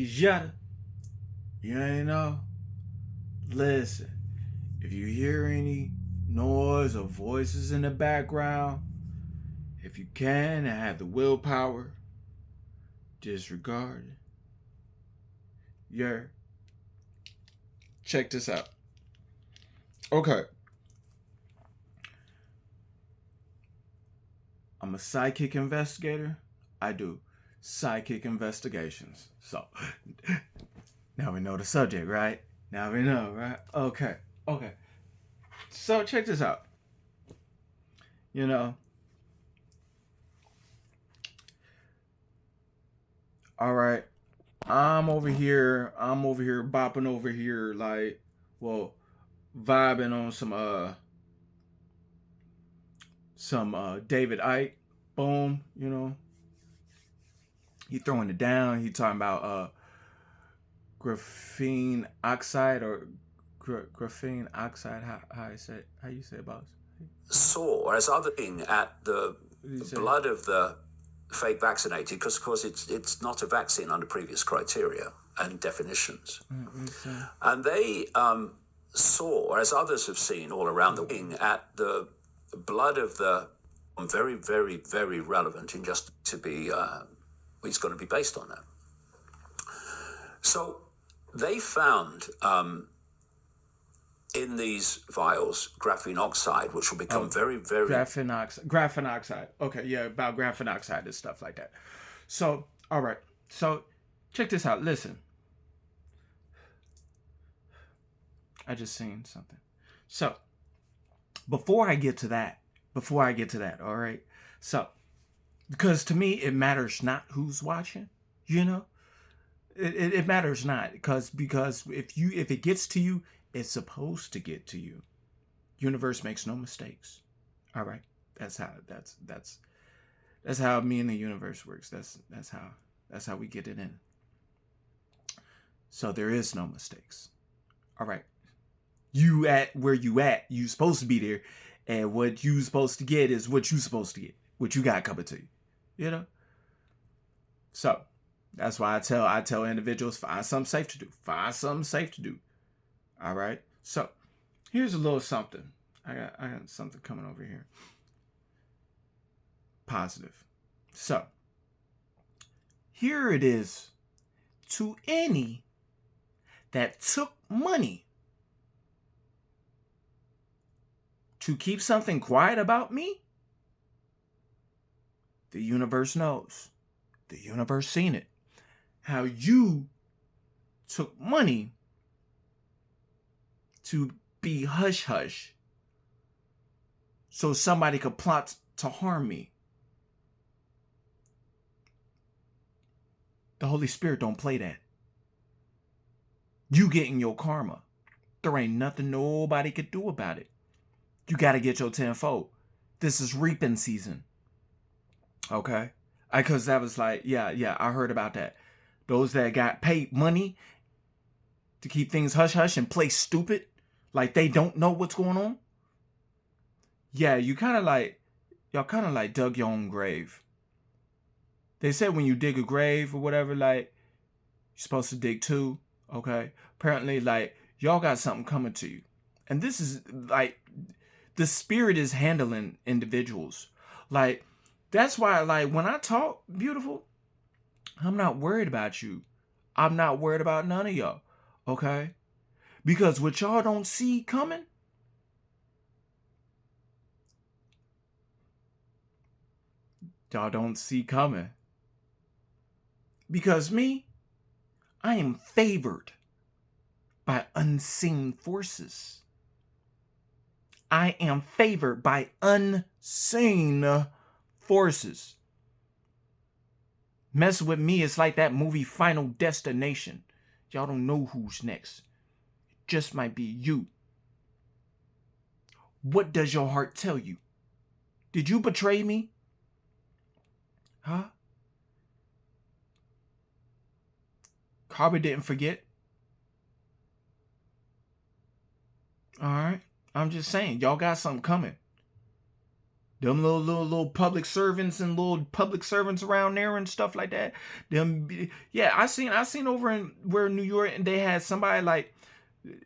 Yada. You ain't know? Listen, if you hear any noise or voices in the background, if you can and have the willpower, disregard it. Yeah. Check this out. Okay. I'm a psychic investigator. I do psychic investigations. So now we know the subject, right? Now we know, right? Okay. Okay. So check this out. You know, all right. I'm over here bopping over here like, well, vibing on some David Icke. Boom, He throwing it down. He talking about graphene oxide or graphene oxide. How you say about Saw as other being at the blood of the fake vaccinated, because of course it's not a vaccine under previous criteria and definitions. And they saw, as others have seen all around the being at the blood of the very, very, very relevant in just to be, it's going to be based on that. So they found in these vials graphene oxide, which will become very, very... Graphene oxide. Okay, yeah, about graphene oxide and stuff like that. So, all right. So, check this out. Listen. I just seen something. So, before I get to that, all right? So, because to me, it matters not who's watching, It matters not because if it gets to you, it's supposed to get to you. Universe makes no mistakes. All right, that's how me and the universe works. That's how we get it in. So there is no mistakes. All right, you at where you supposed to be there, and what you supposed to get is what you supposed to get. What you got coming to you. So that's why I tell individuals, find something safe to do. Find something safe to do. All right. So here's a little something. I got something coming over here. Positive. So here it is to any that took money to keep something quiet about me. The universe knows. The universe seen it. How you took money to be hush hush so somebody could plot to harm me. The Holy Spirit don't play that. You getting your karma. There ain't nothing nobody could do about it. You got to get your tenfold. This is reaping season. Okay? Because that was like, yeah, I heard about that. Those that got paid money to keep things hush hush and play stupid, like they don't know what's going on. Yeah, y'all kind of like dug your own grave. They said when you dig a grave or whatever, like, you're supposed to dig two, okay? Apparently, like, y'all got something coming to you. And this is, like, the spirit is handling individuals. Like, that's why, like, when I talk, beautiful, I'm not worried about you. I'm not worried about none of y'all, okay? Because what y'all don't see coming, y'all don't see coming. Because me, I am favored by unseen forces. I am favored by unseen forces. Mess with me is like that movie Final Destination. Y'all don't know who's next. It just might be you. What does your heart tell you? Did you betray me? Huh? Carver didn't forget. All right. I'm just saying, y'all got something coming. Them little public servants and little public servants around there and stuff like that. Them, yeah, I seen over in where New York, and they had somebody like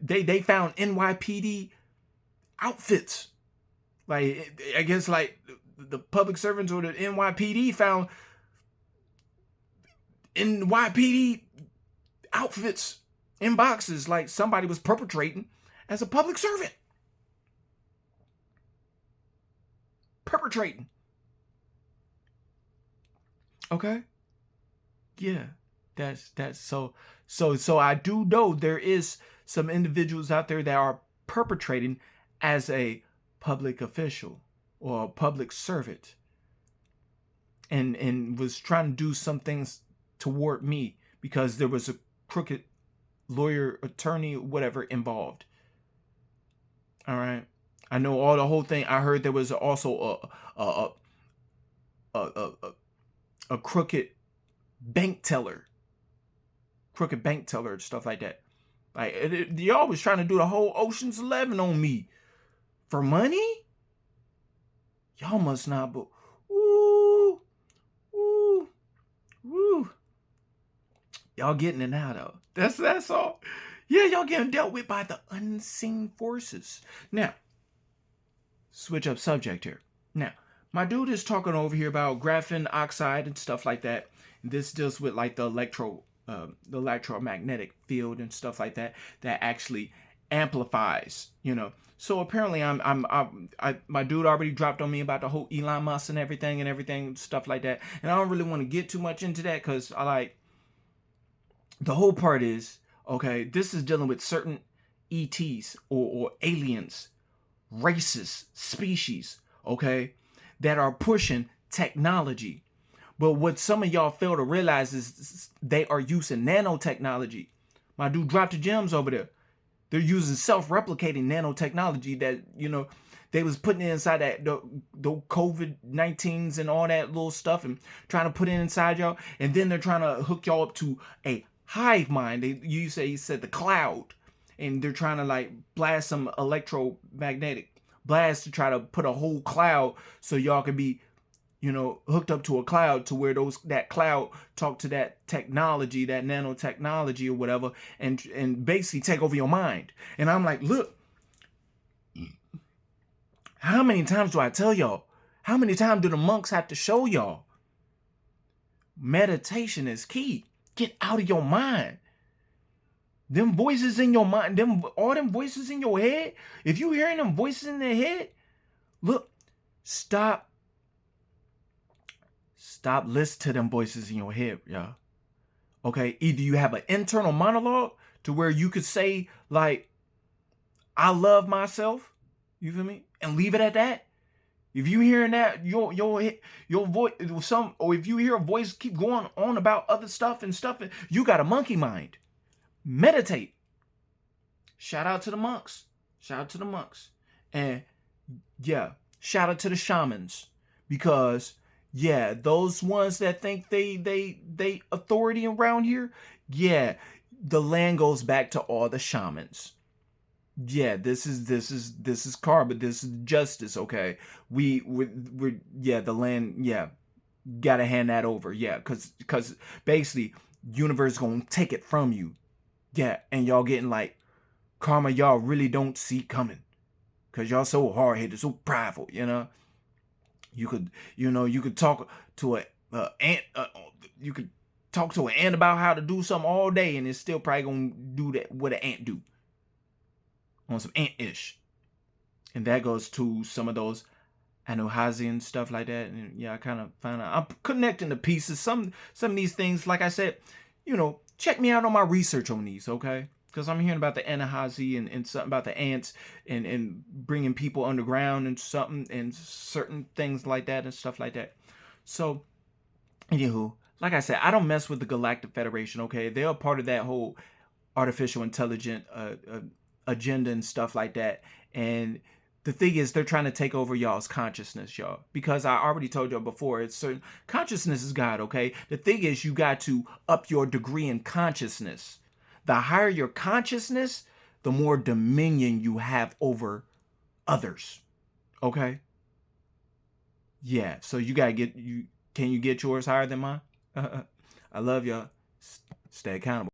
they found NYPD outfits. Like, I guess like the public servants or the NYPD found NYPD outfits in boxes, like somebody was perpetrating as a public servant. Perpetrating. Okay? Yeah. That's so I do know there is some individuals out there that are perpetrating as a public official or a public servant and was trying to do some things toward me because there was a crooked lawyer, attorney, whatever involved. All right. I know all the whole thing. I heard there was also a crooked bank teller, stuff like that. Like y'all was trying to do the whole Ocean's 11 on me for money. Y'all must not. But woo. Y'all getting it now though. That's all. Yeah, y'all getting dealt with by the unseen forces. Now, switch up subject here. Now, my dude is talking over here about graphene oxide and stuff like that. This deals with like the electromagnetic field and stuff like that actually amplifies, you know. So apparently my dude already dropped on me about the whole Elon Musk and everything, stuff like that. And I don't really want to get too much into that because I like the whole part is, okay, this is dealing with certain ETs or aliens, races, species, okay, that are pushing technology. But what some of y'all fail to realize is they are using nanotechnology. My dude dropped the gems over there. They're using self-replicating nanotechnology that, you know, they was putting it inside that the COVID-19s and all that little stuff and trying to put it inside y'all. And then they're trying to hook y'all up to a hive mind. He said the cloud. And they're trying to like blast some electromagnetic blast to try to put a whole cloud so y'all can be, you know, hooked up to a cloud to where that cloud talk to that technology, that nanotechnology or whatever, and basically take over your mind. And I'm like, look, how many times do I tell y'all? How many times do the monks have to show y'all? Meditation is key. Get out of your mind. Them voices in your mind, all them voices in your head, if you hearing them voices in their head, look, stop listening to them voices in your head, y'all. Okay, either you have an internal monologue to where you could say like, I love myself, you feel me, and leave it at that. If you hearing that, your voice, or if you hear a voice keep going on about other stuff, you got a monkey mind. Meditate. Shout out to the monks. And yeah, shout out to the shamans, because yeah, those ones that think they authority around here, yeah, the land goes back to all the shamans. Yeah, this is karma, this is justice, okay? We're yeah, the land, yeah, gotta hand that over, yeah, cause basically universe gonna take it from you. Yeah, and y'all getting like karma y'all really don't see coming, cause y'all so hard-headed, so prideful, you know. You could talk to an ant. You could talk to an ant about how to do something all day, and it's still probably gonna do that what an ant do on some ant-ish. And that goes to some of those Anuhazi and stuff like that. And yeah, I kind of find out I'm connecting the pieces. Some of these things, like I said, you know, check me out on my research on these, okay? Because I'm hearing about the Anuhazi and something about the ants and bringing people underground and something and certain things like that and stuff like that. So, anywho, like I said, I don't mess with the Galactic Federation, okay? They're a part of that whole artificial intelligent agenda and stuff like that. And the thing is, they're trying to take over y'all's consciousness, y'all. Because I already told y'all before, it's certain consciousness is God, okay? The thing is, you got to up your degree in consciousness. The higher your consciousness, the more dominion you have over others. Okay? Yeah, so you gotta get you. Can you get yours higher than mine? I love y'all. Stay accountable.